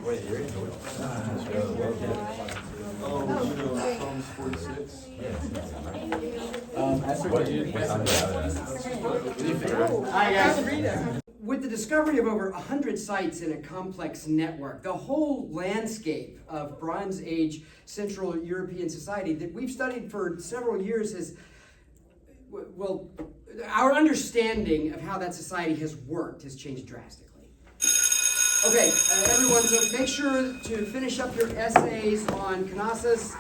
Wait, you're in the Psalms 46. With the discovery of over 100 sites in a complex network, the whole landscape of Bronze Age Central European society that we've studied for several years has, well, our understanding of how that society has worked has changed drastically. Okay, everyone, so make sure to finish up your essays on Knossos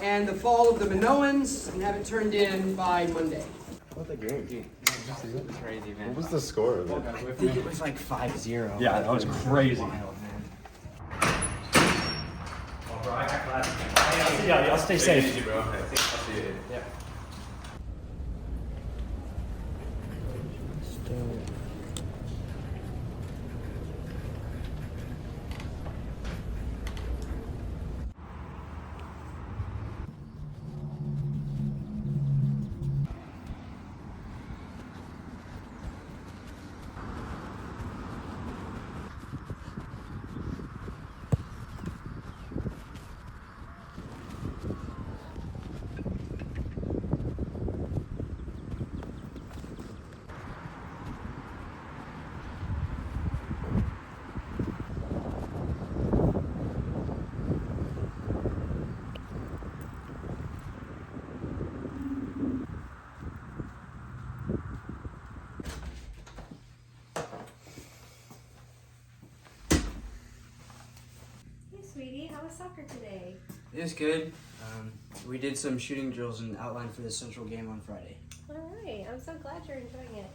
and the fall of the Minoans and have it turned in by Monday. What the game? Crazy, man. What was the score of it? I think it was like 5-0. Yeah, that was crazy. Wild, man. Oh, bro, I got class. Yeah, I'll stay safe. Easy, bro. I'll see you. Yeah. Sweetie, how was soccer today? It was good. We did some shooting drills and outline for the central game on Friday. All right, I'm so glad you're enjoying it.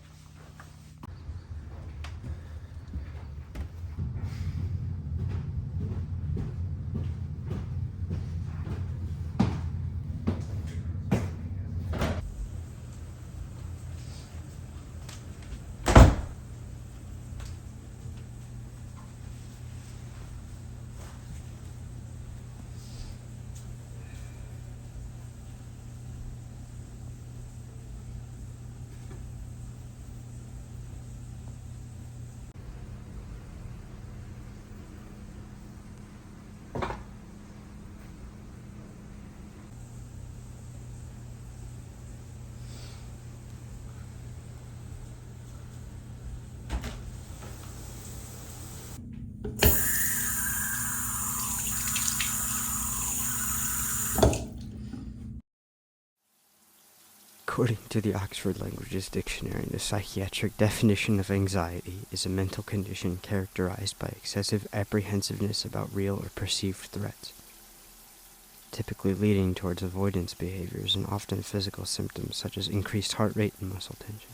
According to the Oxford Languages Dictionary, the psychiatric definition of anxiety is a mental condition characterized by excessive apprehensiveness about real or perceived threats, typically leading towards avoidance behaviors and often physical symptoms such as increased heart rate and muscle tension.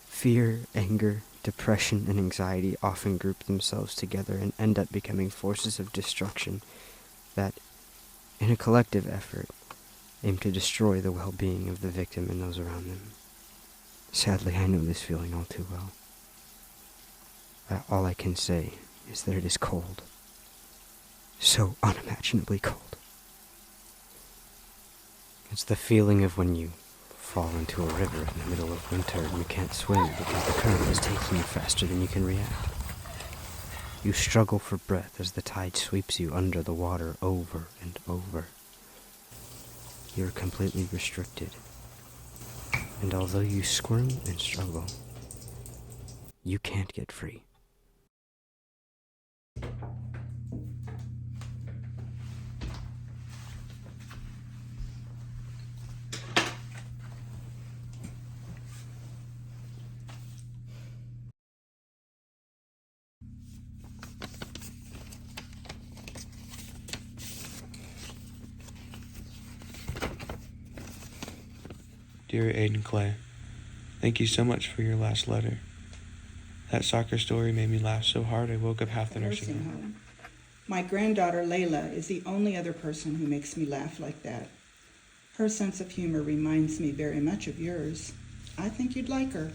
Fear, anger, depression, and anxiety often group themselves together and end up becoming forces of destruction that, in a collective effort, aim to destroy the well-being of the victim and those around them. Sadly, I know this feeling all too well. All I can say is that it is cold. So unimaginably cold. It's the feeling of when you fall into a river in the middle of winter and you can't swim because the current is taking you faster than you can react. You struggle for breath as the tide sweeps you under the water over and over. You're completely restricted. And although you squirm and struggle, you can't get free. Dear Aiden Clay, thank you so much for your last letter. That soccer story made me laugh so hard I woke up half the nursing home. My granddaughter Layla is the only other person who makes me laugh like that. Her sense of humor reminds me very much of yours. I think you'd like her.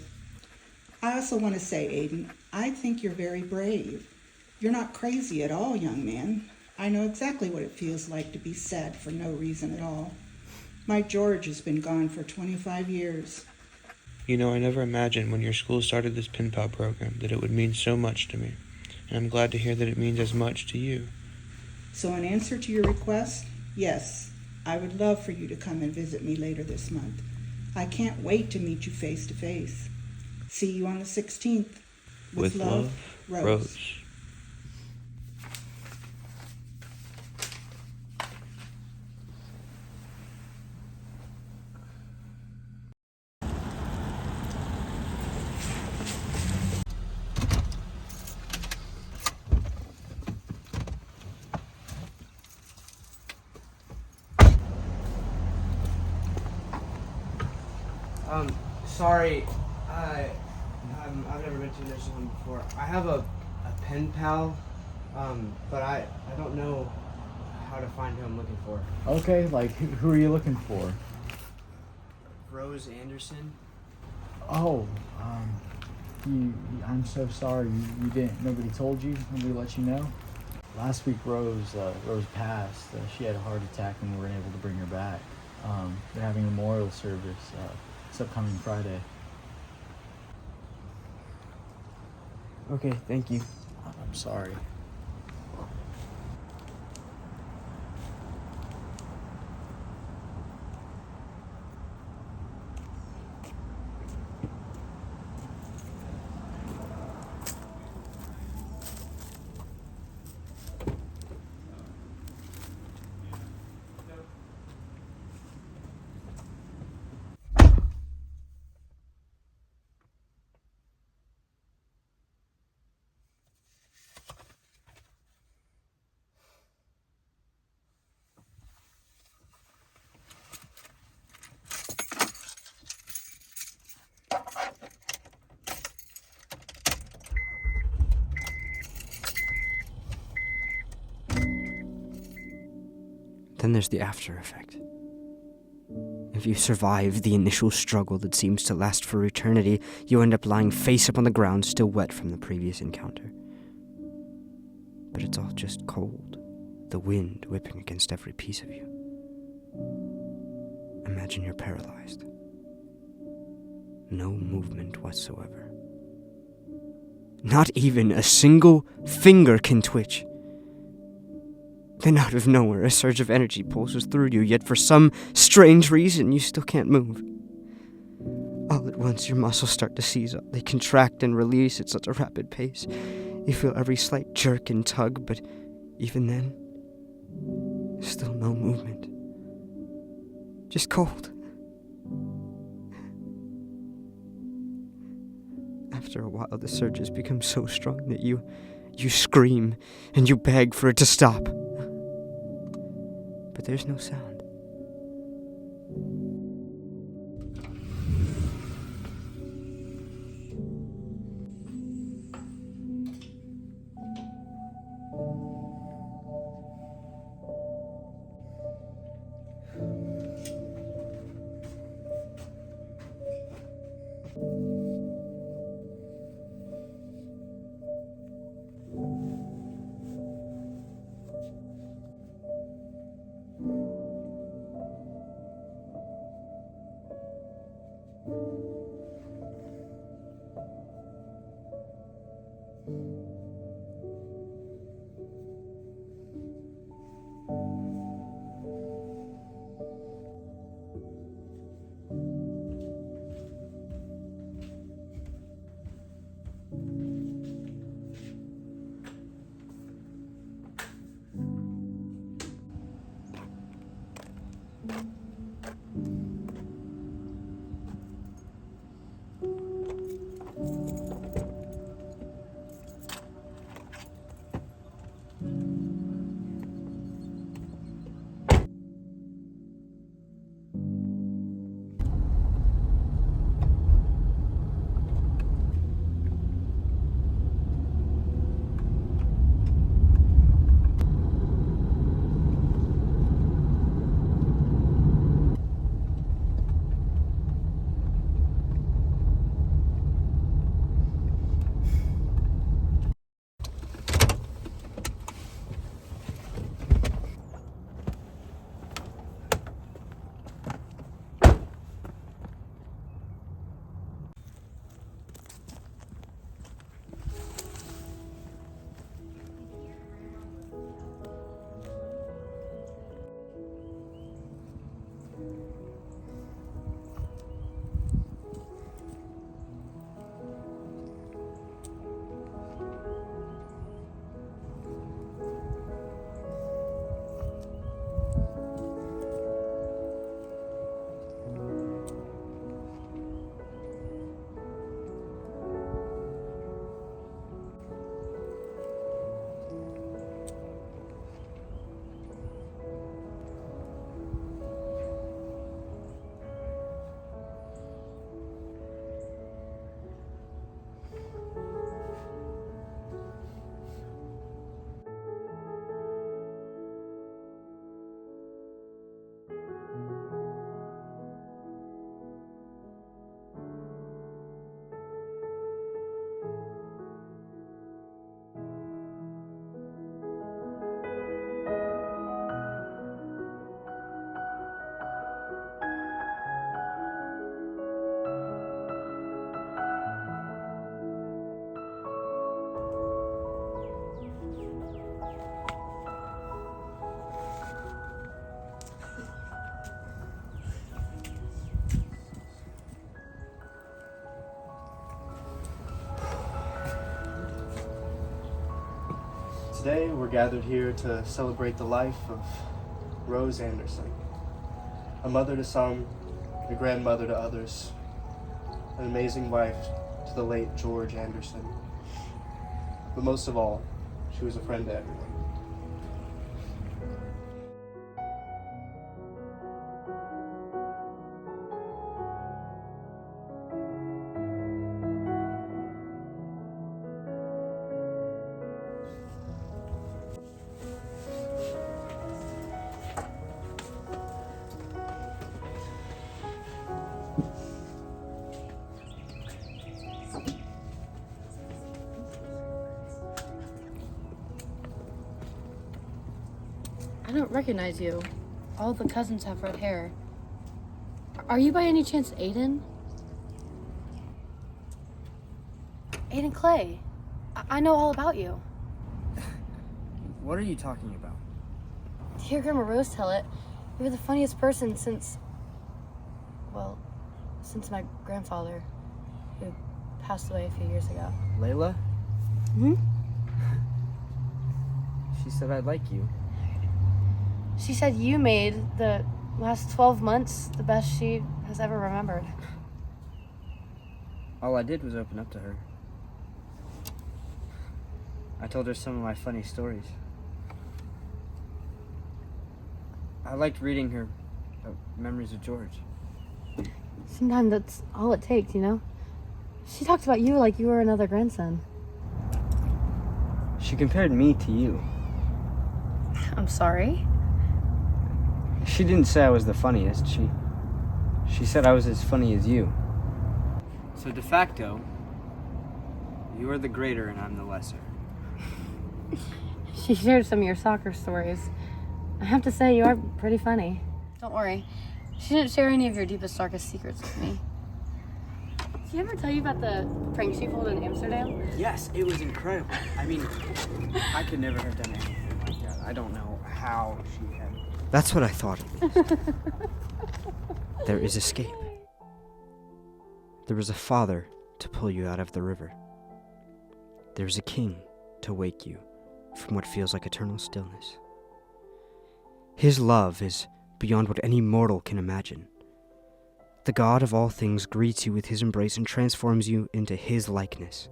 I also want to say, Aiden, I think you're very brave. You're not crazy at all, young man. I know exactly what it feels like to be sad for no reason at all. My George has been gone for 25 years. You know, I never imagined when your school started this pen pal program that it would mean so much to me. and I'm glad to hear that it means as much to you. So in answer to your request, yes, I would love for you to come and visit me later this month. I can't wait to meet you face to face. See you on the 16th. With love, Rose. Sorry, I've never been to a nursing home before. I have a pen pal, but I don't know how to find who I'm looking for. Okay, like who are you looking for? Rose Anderson? Oh, I'm so sorry. You didn't. Nobody told you. Nobody let you know. Last week, Rose passed. She had a heart attack, and we weren't able to bring her back. They're having a memorial service. It's upcoming Friday. Okay, thank you. I'm sorry. Then there's the after effect. If you survive the initial struggle that seems to last for eternity, you end up lying face up on the ground, still wet from the previous encounter. But it's all just cold, the wind whipping against every piece of you. Imagine you're paralyzed. No movement whatsoever. Not even a single finger can twitch. Then out of nowhere, a surge of energy pulses through you, yet for some strange reason, you still can't move. All at once, your muscles start to seize up. They contract and release at such a rapid pace. You feel every slight jerk and tug, but even then, still no movement. Just cold. After a while, the surges become so strong that you scream and you beg for it to stop. But there's no sound. Today, we're gathered here to celebrate the life of Rose Anderson, a mother to some, a grandmother to others, an amazing wife to the late George Anderson. But most of all, she was a friend to everyone. I don't recognize you. All the cousins have red hair. Are you by any chance Aiden? Aiden Clay. I know all about you. What are you talking about? To hear Grandma Rose tell it, you were the funniest person since my grandfather, who passed away a few years ago. Layla? Hmm? She said I'd like you. She said you made the last 12 months the best she has ever remembered. All I did was open up to her. I told her some of my funny stories. I liked reading her memories of George. Sometimes that's all it takes, you know? She talked about you like you were another grandson. She compared me to you. I'm sorry? She didn't say I was the funniest. She said I was as funny as you. So de facto, you are the greater and I'm the lesser. She shared some of your soccer stories. I have to say, you are pretty funny. Don't worry. She didn't share any of your deepest, darkest secrets with me. Did she ever tell you about the prank she pulled in Amsterdam? Yes, it was incredible. I mean, I could never have done anything like that. I don't know how she had... That's what I thought it was. There is escape. There is a father to pull you out of the river. There is a king to wake you from what feels like eternal stillness. His love is beyond what any mortal can imagine. The God of all things greets you with his embrace and transforms you into his likeness.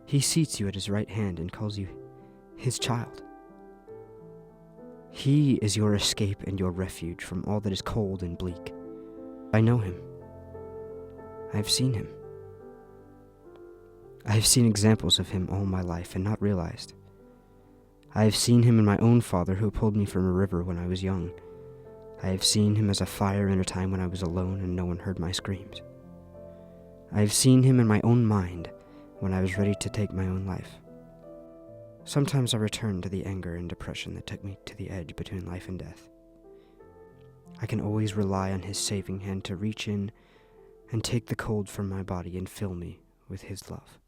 He seats you at his right hand and calls you his child. He is your escape and your refuge from all that is cold and bleak. I know him. I have seen him. I have seen examples of him all my life and not realized. I have seen him in my own father who pulled me from a river when I was young. I have seen him as a fire in a time when I was alone and no one heard my screams. I have seen him in my own mind when I was ready to take my own life. Sometimes I return to the anger and depression that took me to the edge between life and death. I can always rely on his saving hand to reach in and take the cold from my body and fill me with his love.